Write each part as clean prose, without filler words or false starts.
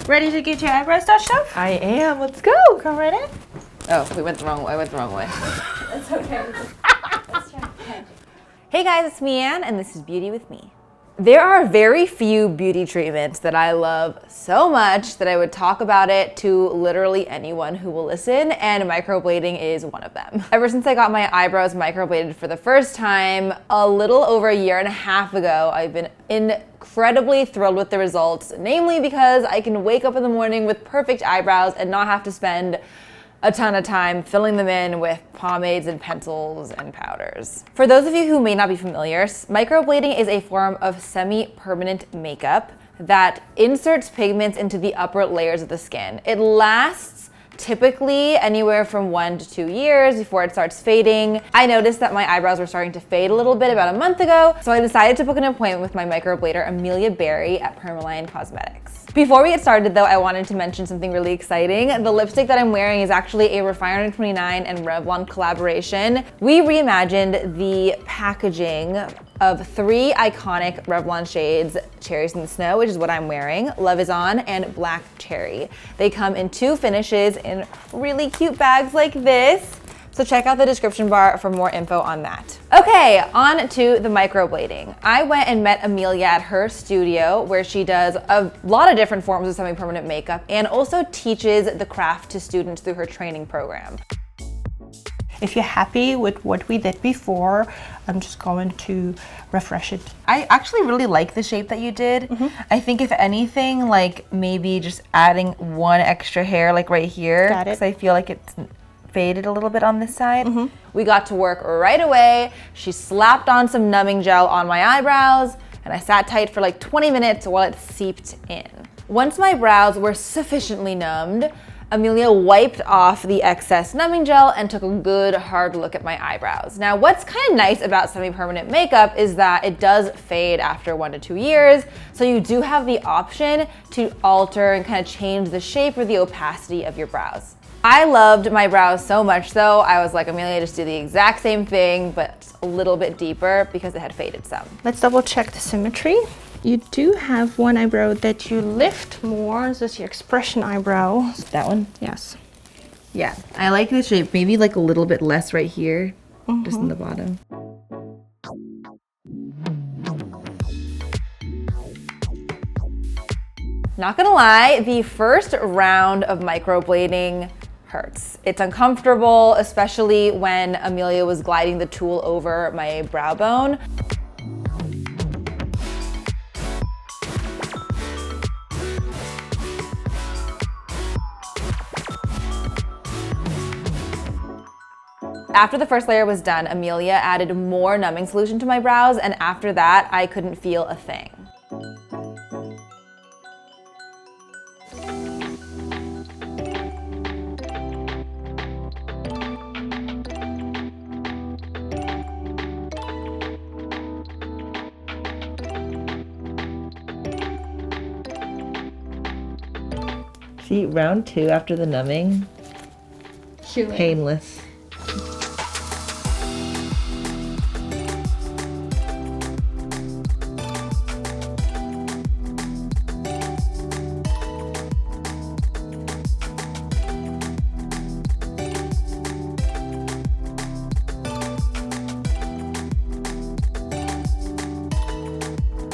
Ready to get your eyebrows touched up? I am. Let's go. Come right in. Oh, we went the wrong way. I went the wrong way. That's okay. Let's try again. Hey guys, it's me, Anne, and this is Beauty with Me. There are very few beauty treatments that I love so much that I would talk about it to literally anyone who will listen, and microblading is one of them. Ever since I got my eyebrows microbladed for the first time a little over a year and a half ago, I've been incredibly thrilled with the results, namely because I can wake up in the morning with perfect eyebrows and not have to spend a ton of time filling them in with pomades and pencils and powders. For those of you who may not be familiar, microblading is a form of semi-permanent makeup that inserts pigments into the upper layers of the skin. It lasts typically anywhere from 1 to 2 years before it starts fading. I noticed that my eyebrows were starting to fade a little bit about a month ago, so I decided to book an appointment with my microblader, Amelia Berry, at Permaline Cosmetics. Before we get started though, I wanted to mention something really exciting. The lipstick that I'm wearing is actually a Refinery29 and Revlon collaboration. We reimagined the packaging of 3 iconic Revlon shades, Cherries In Snow, which is what I'm wearing, Love Is On, and Black Cherry. They come in 2 finishes in really cute bags like this. So check out the description bar for more info on that. Okay, on to the microblading. I went and met Amelia at her studio where she does a lot of different forms of semi-permanent makeup and also teaches the craft to students through her training program. If you're happy with what we did before, I'm just going to refresh it. I actually really like the shape that you did. I think if anything, like maybe just adding 1 extra hair like right here. Got it. Because I feel like it's faded a little bit on this side. We got to work right away. She slapped on some numbing gel on my eyebrows and I sat tight for like 20 minutes while it seeped in. Once my brows were sufficiently numbed, Amelia wiped off the excess numbing gel and took a good hard look at my eyebrows. Now, what's kind of nice about semi-permanent makeup is that it does fade after 1 to 2 years, so you do have the option to alter and kind of change the shape or the opacity of your brows. I loved my brows so much though, I was like, Amelia, just do the exact same thing, but a little bit deeper because it had faded some. Let's double check the symmetry. You do have one eyebrow that you lift more. This is your expression eyebrow. That one? Yes. Yeah, I like the shape. Maybe like a little bit less right here, just in the bottom. Not gonna lie, the first round of microblading hurts. It's uncomfortable, especially when Amelia was gliding the tool over my brow bone. After the first layer was done, Amelia added more numbing solution to my brows, and after that, I couldn't feel a thing. See, round 2 after the numbing, painless.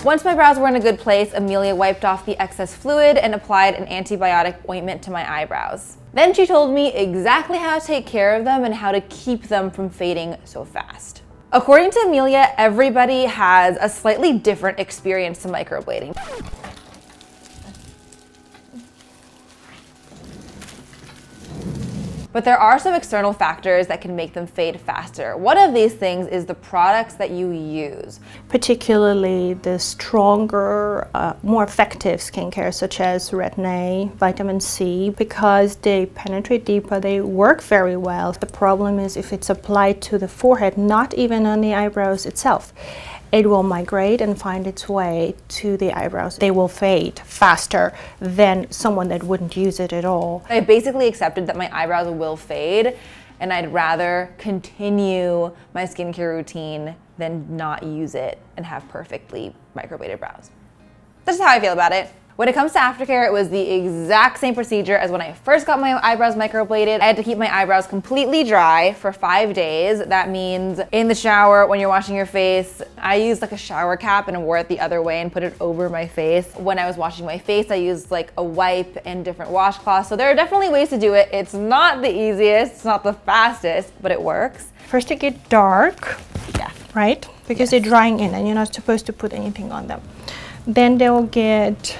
Once my brows were in a good place, Amelia wiped off the excess fluid and applied an antibiotic ointment to my eyebrows. Then she told me exactly how to take care of them and how to keep them from fading so fast. According to Amelia, everybody has a slightly different experience to microblading. But there are some external factors that can make them fade faster. One of these things is the products that you use. Particularly the stronger, more effective skincare such as Retin A, vitamin C, because they penetrate deeper, they work very well. The problem is if it's applied to the forehead, not even on the eyebrows itself. It will migrate and find its way to the eyebrows. They will fade faster than someone that wouldn't use it at all. I basically accepted that my eyebrows will fade, and I'd rather continue my skincare routine than not use it and have perfectly microbladed brows. That's just how I feel about it. When it comes to Aftercare, it was the exact same procedure as when I first got my eyebrows microbladed. I had to keep my eyebrows completely dry for 5 days. That means in the shower, when you're washing your face, I used like a shower cap and wore it the other way and put it over my face. When I was washing my face, I used like a wipe and different washcloths. So there are definitely ways to do it. It's not the easiest, it's not the fastest, but it works. First they get dark, Yeah. right? Because they're drying in and you're not supposed to put anything on them. Then they'll get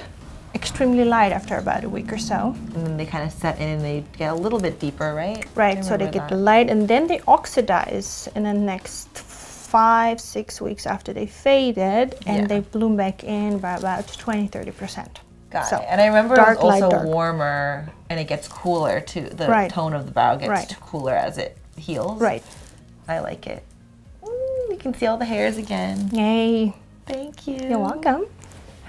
extremely light after about a week or so. And then they kind of set in and they get a little bit deeper, right? Right, so they get the light and then they oxidize in the next 5-6 weeks after they faded, and they bloom back in by about 20-30%. Got So, it. And I remember dark, it was also light, dark. warmer and it gets cooler too. The tone of the brow gets cooler as it heals. Right. I like it. Ooh, you can see all the hairs again. Yay. Thank you. You're welcome.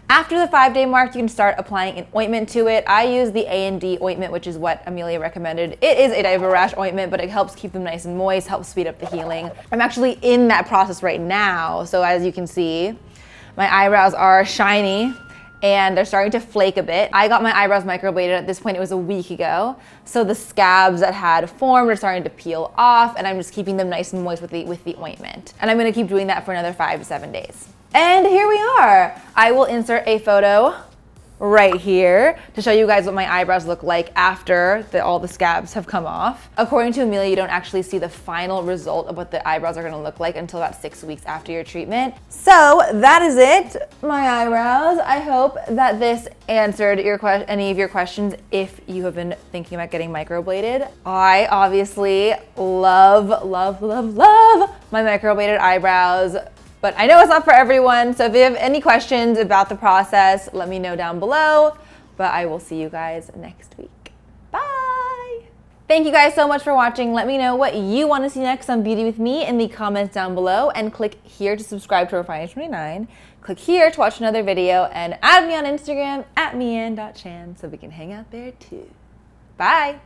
After the 5-day mark, you can start applying an ointment to it. I use the A&D ointment, which is what Amelia recommended. It is a diaper rash ointment, but it helps keep them nice and moist, helps speed up the healing. I'm actually in that process right now. So as you can see, my eyebrows are shiny and they're starting to flake a bit. I got my eyebrows microbladed. At this point, it was a week ago. So the scabs that had formed are starting to peel off, and I'm just keeping them nice and moist with the ointment. And I'm gonna keep doing that for another 5 to 7 days. And here we are. I will insert a photo right here to show you guys what my eyebrows look like after all the scabs have come off. According to Amelia, you don't actually see the final result of what the eyebrows are gonna look like until about 6 weeks after your treatment. So that is it, my eyebrows. I hope that this answered any of your questions if you have been thinking about getting microbladed. I obviously love my microbladed eyebrows. But I know it's not for everyone, so if you have any questions about the process, let me know down below. But I will see you guys next week. Bye! Thank you guys so much for watching. Let me know what you want to see next on Beauty with Me in the comments down below, and click here to subscribe to Refinery29. Click here to watch another video, and add me on Instagram at mian.chan so we can hang out there too. Bye!